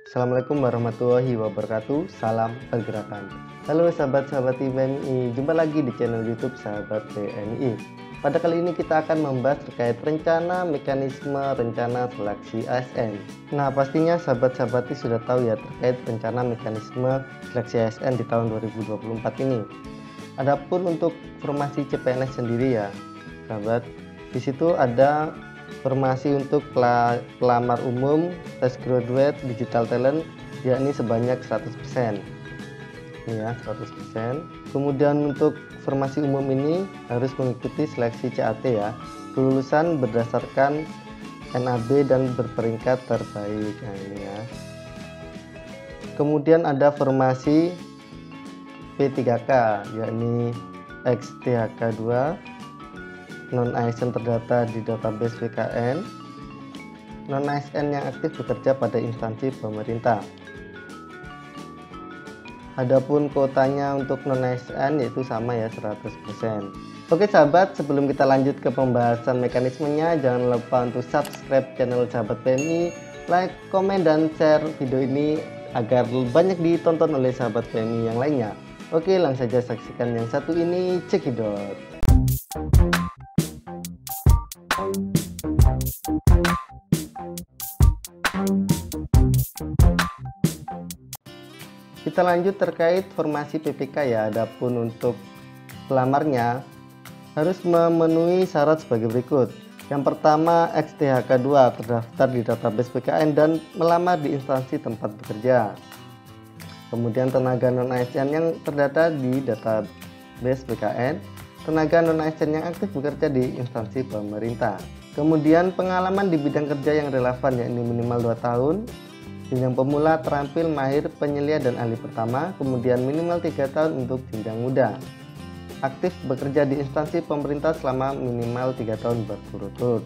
Assalamualaikum warahmatullahi wabarakatuh. Salam pergerakan. Halo sahabat-sahabat PMI, jumpa lagi di channel YouTube Sahabat PMI. Pada kali ini kita akan membahas terkait mekanisme rencana seleksi ASN. Nah, pastinya sahabat-sahabat sudah tahu ya terkait rencana mekanisme seleksi ASN di tahun 2024 ini. Adapun untuk formasi CPNS sendiri ya, sahabat, di situ ada formasi untuk pelamar umum, tes graduate, digital talent, yakni sebanyak 100%. Ini ya, 100%. Kemudian untuk formasi umum ini harus mengikuti seleksi CAT ya, kelulusan berdasarkan NAB dan berperingkat terbaik. Nah, ini ya. Kemudian ada formasi P3K, yakni XTHK2, non-ASN terdata di database BKN, non-ASN yang aktif bekerja pada instansi pemerintah. Adapun kuotanya untuk non-ASN yaitu sama ya, 100%. Oke sahabat, sebelum kita lanjut ke pembahasan mekanismenya, jangan lupa untuk subscribe channel Sahabat PMI, like, komen, dan share video ini agar banyak ditonton oleh sahabat PMI yang lainnya. Oke, langsung saja saksikan yang satu ini, cekidot. Kita lanjut terkait formasi PPK ya. Adapun untuk pelamarnya harus memenuhi syarat sebagai berikut. Yang pertama, XTHK2 terdaftar di database BKN dan melamar di instansi tempat bekerja. Kemudian tenaga non-ASN yang terdata di database BKN, tenaga non-ASN yang aktif bekerja di instansi pemerintah. Kemudian pengalaman di bidang kerja yang relevan, yakni minimal 2 tahun. Jenjang pemula, terampil, mahir, penyelia, dan ahli pertama. Kemudian minimal 3 tahun untuk jenjang muda. Aktif bekerja di instansi pemerintah selama minimal 3 tahun berturut-turut.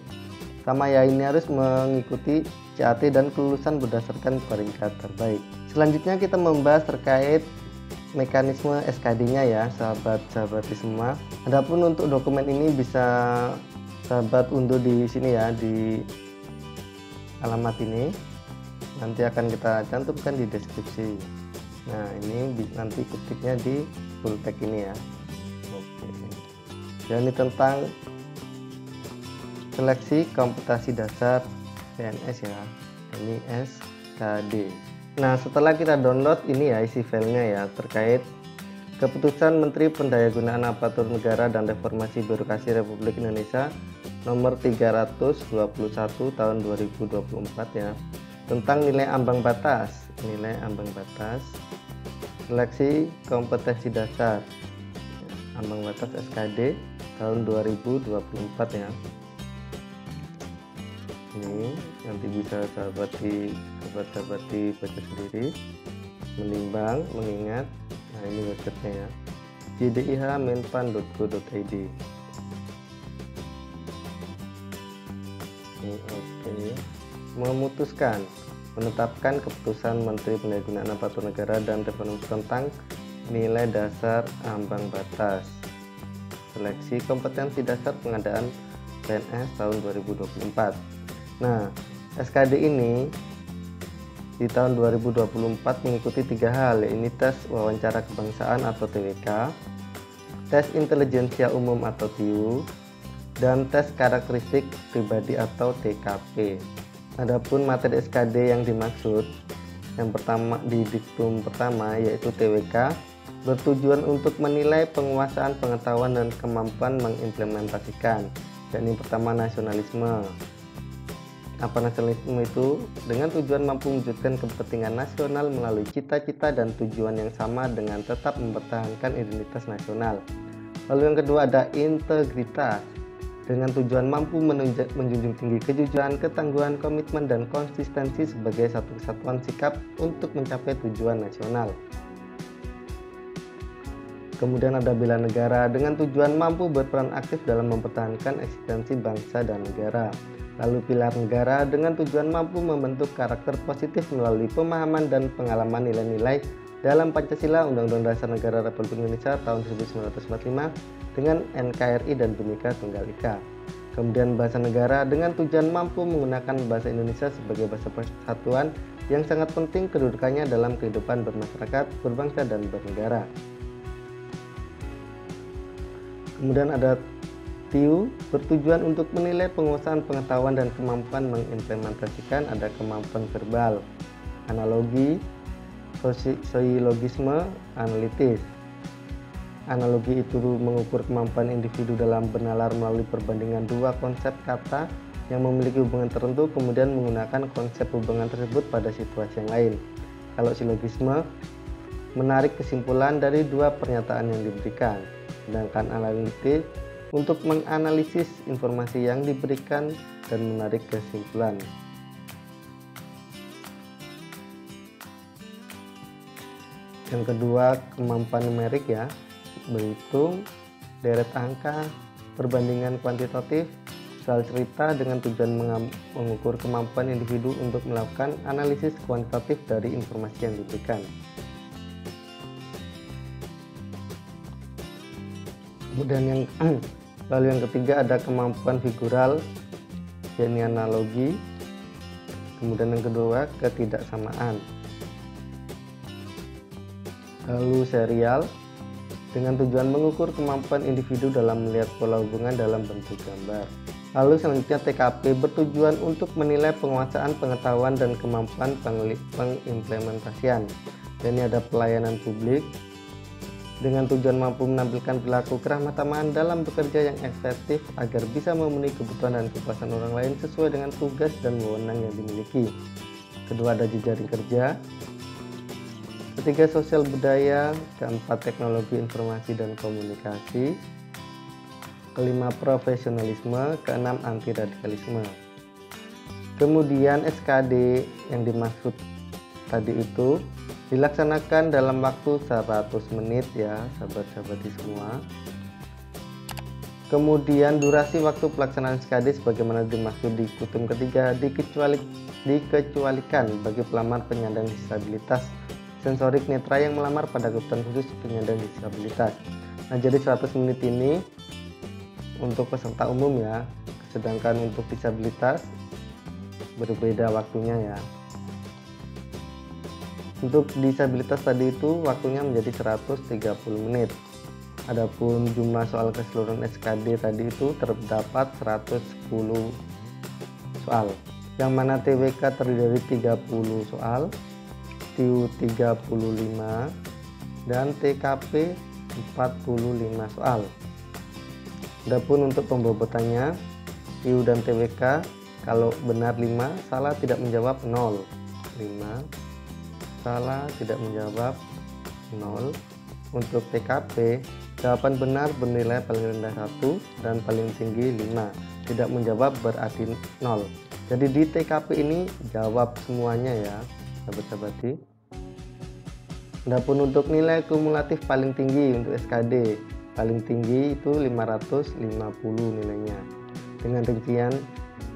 Sama ya, ini harus mengikuti CAT dan kelulusan berdasarkan peringkat terbaik. Selanjutnya kita membahas terkait mekanisme SKD-nya ya, sahabat-sahabat semua. Adapun untuk dokumen ini bisa sahabat unduh di sini ya, di alamat ini. Nanti akan kita cantumkan di deskripsi. Nah, ini nanti ketiknya di full text ini ya. Oke. Dan ini tentang seleksi kompetensi dasar PNS ya. Ini SKD. Nah, setelah kita download ini ya isi filenya ya terkait Keputusan Menteri Pendayagunaan Aparatur Negara dan Reformasi Birokrasi Republik Indonesia nomor 321 tahun 2024 ya, tentang nilai ambang batas seleksi kompetensi dasar ambang batas SKD tahun 2024 ya. Ini nanti bisa sahabat baca sendiri, menimbang, mengingat. Nah, ini websitenya ya, jdih.menpan.go.id. Oke. Memutuskan menetapkan Keputusan Menteri Pendayagunaan Aparatur Negara dan Reformasi tentang nilai dasar ambang batas seleksi kompetensi dasar pengadaan PNS tahun 2024. Nah, SKD ini di tahun 2024 mengikuti 3 hal, yaitu tes wawancara kebangsaan atau TWK, tes intelijensia umum atau TIU, dan tes karakteristik pribadi atau TKP. Adapun materi SKD yang dimaksud yang pertama di diktum pertama yaitu TWK, bertujuan untuk menilai penguasaan pengetahuan dan kemampuan mengimplementasikan. Yakni pertama, nasionalisme. Apa nasionalisme itu? Dengan tujuan mampu mewujudkan kepentingan nasional melalui cita-cita dan tujuan yang sama dengan tetap mempertahankan identitas nasional. Lalu yang kedua ada integritas, dengan tujuan mampu menjunjung tinggi kejujuran, ketangguhan, komitmen, dan konsistensi sebagai satu kesatuan sikap untuk mencapai tujuan nasional. Kemudian ada bela negara, dengan tujuan mampu berperan aktif dalam mempertahankan eksistensi bangsa dan negara. Lalu pilar negara, dengan tujuan mampu membentuk karakter positif melalui pemahaman dan pengalaman nilai-nilai dalam Pancasila, Undang-Undang Dasar Negara Republik Indonesia tahun 1945, dengan NKRI dan Bhinneka Tunggal Ika. Kemudian bahasa negara dengan tujuan mampu menggunakan bahasa Indonesia sebagai bahasa persatuan yang sangat penting kedudukannya dalam kehidupan bermasyarakat, berbangsa, dan bernegara. Kemudian ada TIU, bertujuan untuk menilai penguasaan pengetahuan dan kemampuan mengimplementasikan. Ada kemampuan verbal, analogi, sosiologisme, analitis. Analogi itu mengukur kemampuan individu dalam bernalar melalui perbandingan dua konsep kata yang memiliki hubungan tertentu, kemudian menggunakan konsep hubungan tersebut pada situasi yang lain. Kalau silogisme, menarik kesimpulan dari dua pernyataan yang diberikan. Sedangkan analitis untuk menganalisis informasi yang diberikan dan menarik kesimpulan. Yang kedua, kemampuan numerik ya, berhitung, deret angka, perbandingan kuantitatif, soal cerita dengan tujuan mengukur kemampuan individu untuk melakukan analisis kuantitatif dari informasi yang diberikan. Kemudian lalu yang ketiga ada kemampuan figural, yakni analogi. Kemudian yang kedua, ketidaksamaan. Lalu serial, dengan tujuan mengukur kemampuan individu dalam melihat pola hubungan dalam bentuk gambar. Lalu selanjutnya TKP, bertujuan untuk menilai penguasaan pengetahuan dan kemampuan pengimplementasian. Dan ini ada pelayanan publik, dengan tujuan mampu menampilkan perilaku keramah tamahan dalam bekerja yang efektif agar bisa memenuhi kebutuhan dan kepuasan orang lain sesuai dengan tugas dan wewenang yang dimiliki. Kedua ada jejaring kerja. Ketiga, sosial budaya. Keempat, teknologi informasi dan komunikasi. Kelima, profesionalisme. Keenam, anti radikalisme. Kemudian SKD yang dimaksud tadi itu dilaksanakan dalam waktu 100 menit ya sahabat-sahabat semua. Kemudian durasi waktu pelaksanaan SKD sebagaimana dimaksud di kutub ketiga dikecualikan bagi pelamar penyandang disabilitas sensorik netra yang melamar pada kebutuhan khusus penyandang disabilitas. Nah, jadi 100 menit ini untuk peserta umum ya, sedangkan untuk disabilitas berbeda waktunya ya. Untuk disabilitas tadi itu waktunya menjadi 130 menit. Adapun jumlah soal keseluruhan SKD tadi itu terdapat 110 soal, yang mana TWK terdiri dari 30 soal, TIU 35, dan TKP 45 soal. Adapun untuk pembobotannya, TIU dan TWK kalau benar 5, salah tidak menjawab 0. 5, salah tidak menjawab 0. Untuk TKP, jawaban benar bernilai paling rendah 1 dan paling tinggi 5. Tidak menjawab berarti 0. Jadi di TKP ini jawab semuanya ya sahabat-sahabati. Adapun untuk nilai kumulatif paling tinggi untuk SKD, paling tinggi itu 550 nilainya, dengan rincian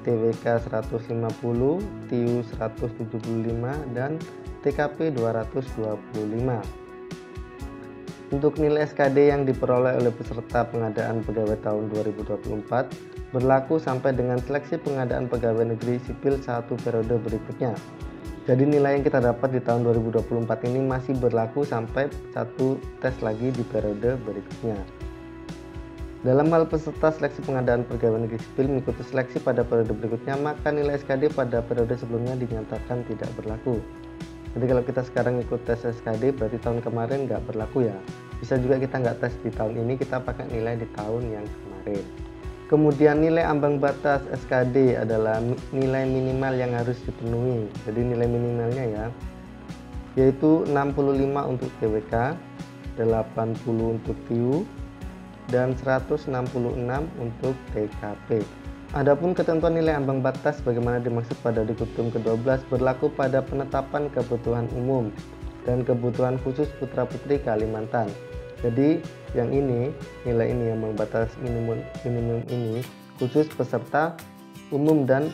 TWK 150, TIU 175, dan TKP 225. Untuk nilai SKD yang diperoleh oleh peserta pengadaan pegawai tahun 2024 berlaku sampai dengan seleksi pengadaan pegawai negeri sipil 1 periode berikutnya. Jadi nilai yang kita dapat di tahun 2024 ini masih berlaku sampai 1 tes lagi di periode berikutnya. Dalam hal peserta seleksi pengadaan pegawai negeri sipil mengikuti seleksi pada periode berikutnya, maka nilai SKD pada periode sebelumnya dinyatakan tidak berlaku. Jadi kalau kita sekarang ikut tes SKD berarti tahun kemarin nggak berlaku ya. Bisa juga kita nggak tes di tahun ini, kita pakai nilai di tahun yang kemarin. Kemudian nilai ambang batas SKD adalah nilai minimal yang harus dipenuhi. Jadi nilai minimalnya ya, yaitu 65 untuk TWK, 80 untuk TIU, dan 166 untuk TKP. Adapun ketentuan nilai ambang batas bagaimana dimaksud pada dikutum ke-12 berlaku pada penetapan kebutuhan umum dan kebutuhan khusus putra-putri Kalimantan. Jadi yang ini, nilai ini ambang batas minimum ini khusus peserta umum dan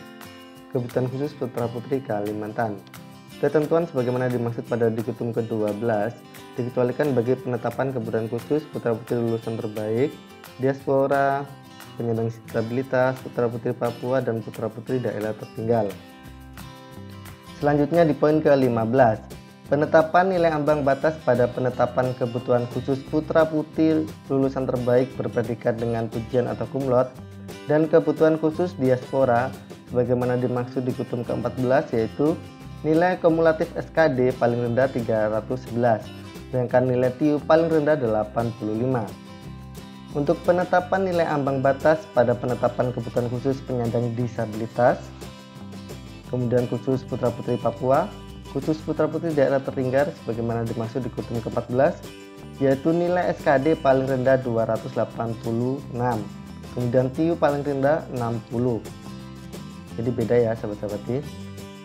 kebutuhan khusus putra-putri Kalimantan. Ketentuan sebagaimana dimaksud pada dikutum ke-12 dikecualikan bagi penetapan kebutuhan khusus putra-putri lulusan terbaik, diaspora penyandang disabilitas, putra-putri Papua, dan putra-putri daerah tertinggal. Selanjutnya di poin ke-15, penetapan nilai ambang batas pada penetapan kebutuhan khusus putra-putri lulusan terbaik berpredikat dengan pujian atau cum laude dan kebutuhan khusus diaspora sebagaimana dimaksud di ketentuan ke-14, yaitu nilai kumulatif SKD paling rendah 311, sedangkan nilai TIU paling rendah 85. Untuk penetapan nilai ambang batas pada penetapan kebutuhan khusus penyandang disabilitas, kemudian khusus putra-putri Papua, khusus putra-putri daerah tertinggal sebagaimana dimaksud di ketentuan ke-14, yaitu nilai SKD paling rendah 286, kemudian TIU paling rendah 60. Jadi beda ya sahabat-sahabati.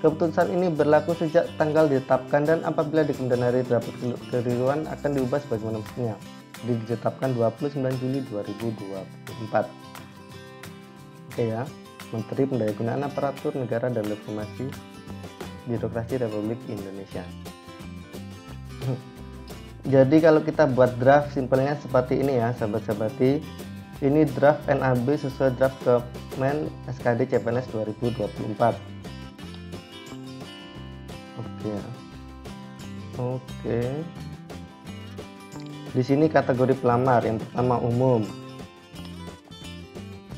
Keputusan ini berlaku sejak tanggal ditetapkan dan apabila di kemudian hari terdapat kekeliruan akan diubah sebagaimana mestinya. Jadi ditetapkan 29 Juli 2024. Oke ya, Menteri Pendayagunaan Aparatur Negara dan Reformasi Birokrasi Republik Indonesia. Jadi kalau kita buat draft simpelnya seperti ini ya sahabat-sahabati. Ini draft NAB sesuai draft Kemen SKD CPNS 2024. Oke. Di sini kategori pelamar yang pertama umum.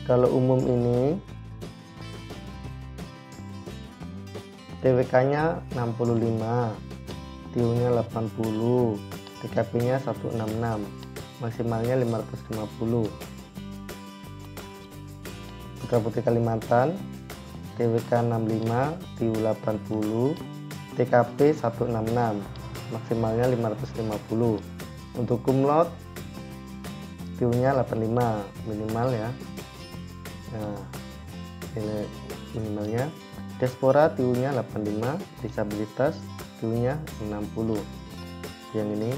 Kalau umum ini TWK-nya 65, TIU-nya 80, TKP-nya 166, maksimalnya 550. Putra-putri Kalimantan, TWK 65, TIU 80, TKP 166, maksimalnya 550. Untuk cum laude TIU-nya 85 minimal ya. Nah, nilai minimalnya. Diaspora TIU-nya 85, disabilitas TIU-nya 60. Yang ini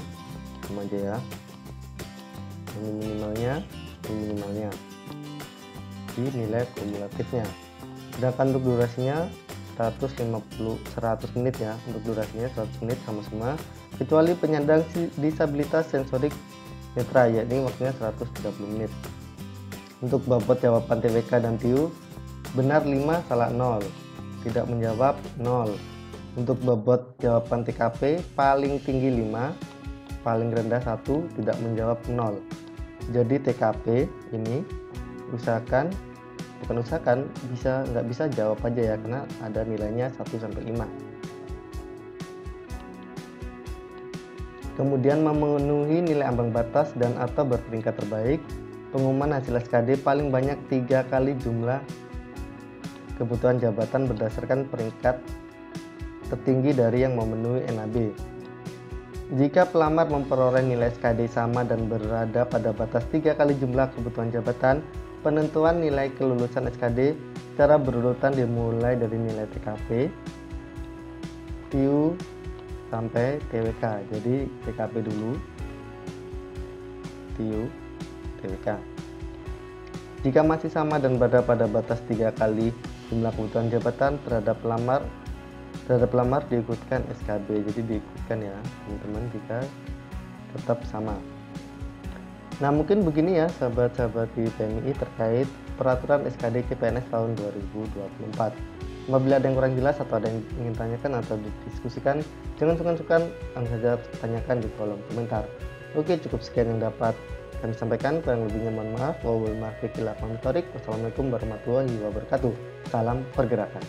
sama aja ya. Ini minimalnya, ini minimalnya. Di nilai kumulatifnya. Sedangkan untuk durasinya 100 menit ya, untuk durasinya 100 menit sama semua kecuali penyandang disabilitas sensorik netra, yakni waktunya 130 menit. Untuk bobot jawaban TWK dan TIU benar 5, salah 0, tidak menjawab 0. Untuk bobot jawaban TKP paling tinggi 5, paling rendah 1, tidak menjawab 0. Jadi TKP ini nggak bisa jawab aja ya, karena ada nilainya 1-5. Kemudian memenuhi nilai ambang batas dan atau berperingkat terbaik, pengumuman hasil SKD paling banyak 3 kali jumlah kebutuhan jabatan berdasarkan peringkat tertinggi dari yang memenuhi NAB. Jika pelamar memperoleh nilai SKD sama dan berada pada batas 3 kali jumlah kebutuhan jabatan, penentuan nilai kelulusan SKD secara berurutan dimulai dari nilai TKP, TIU, sampai TWK. Jadi TKP dulu, TIU, TWK. Jika masih sama dan berada pada batas 3 kali jumlah kebutuhan jabatan terhadap pelamar diikutkan SKB. Jadi diikutkan ya teman-teman jika tetap sama. Nah mungkin begini ya sahabat-sahabat di PMI terkait peraturan SKD CPNS tahun 2024. Apabila ada yang kurang jelas atau ada yang ingin tanyakan atau didiskusikan, jangan sungkan-sungkan langsung saja tanyakan di kolom komentar. Oke, cukup sekian yang dapat kami sampaikan, kurang lebihnya mohon maaf. Wassalamualaikum warahmatullahi wabarakatuh. Salam pergerakan.